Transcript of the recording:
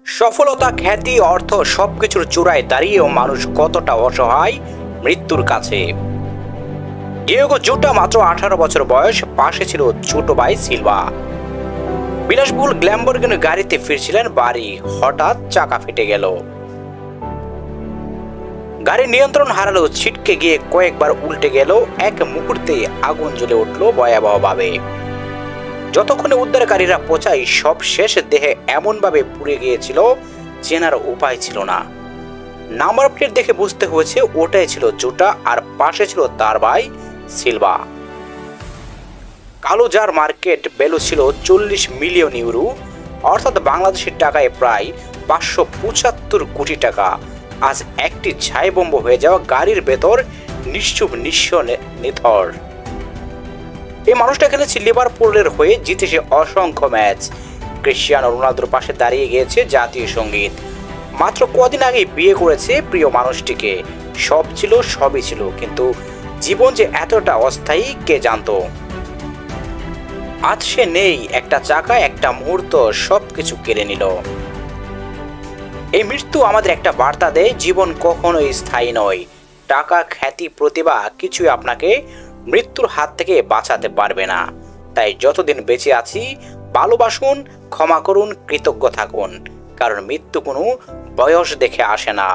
সফলতা, খ্যাতি, অর্থ সবকিছুর চূড়ায় দাঁড়িয়েও মানুষ কতটা অসহায় মৃত্যুর কাছে। ডিয়েগো জোটা মাত্র 18 বছর বয়স, পাশে ছিল ছোট ভাই সিলভা। বিলাসবহুল গ্ল্যাম্বরগিনি গাড়িতে ফিরছিলেন বাড়ি, হঠাৎ চাকা ফেটে গেল। গাড়ি নিয়ন্ত্রণ হারালো, ছিটকে গিয়ে কয়েকবার উল্টে গেল। এক মুহূর্তে আগুন জ্বলে উঠল ভয়াবহভাবে। যতক্ষণে উদ্ধারকারীরা পৌঁছায় সব শেষ, দেহে এমনভাবে পুড়ে গিয়েছিল চেনার উপায় ছিল না। নাম্বার প্লেট দেখে বুঝতে হয়েছে ওটাই ছিল জোটা, আর পাশে ছিল তার ভাই সিলভা। কালো জার মার্কেট ভ্যালু ছিল 40 মিলিয়ন ইউরো, অর্থাৎ বাংলাদেশের টাকায় প্রায় 575 কোটি টাকা। আজ একটি ছাইবম্ব হয়ে যাওয়া গাড়ির ভেতর নিশ্চুপ নিঃস্ব নিথর। এই মানুষটা খেলেছে লিভারপুলের হয়ে, জিতেছে অসংখ্য ম্যাচ। ক্রিশ্চিয়ানো রোনালদোর পাশে দাঁড়িয়ে গিয়েছে জাতীয় সঙ্গীত। মাত্র কদিন আগে বিয়ে করেছে প্রিয় মানুষটিকে। সব ছিল, সবই ছিল, কিন্তু জীবন যে এতটা অস্থায়ী কে জানতো। আজ সে নেই, একটা চাকা, একটা মুহূর্ত সবকিছু কেড়ে নিল। এই মৃত্যু আমাদের একটা বার্তা দেয়, জীবন কখনোই স্থায়ী নয়। টাকা, খ্যাতি, প্রতিভা কিছুই আপনাকে মৃত্যুর হাত থেকে বাঁচাতে পারবে না। তাই যতদিন বেঁচে আছি ভালোবাসুন, ক্ষমা করুন, কৃতজ্ঞ থাকুন, কারণ মৃত্যু কোনো বয়স দেখে আসে না।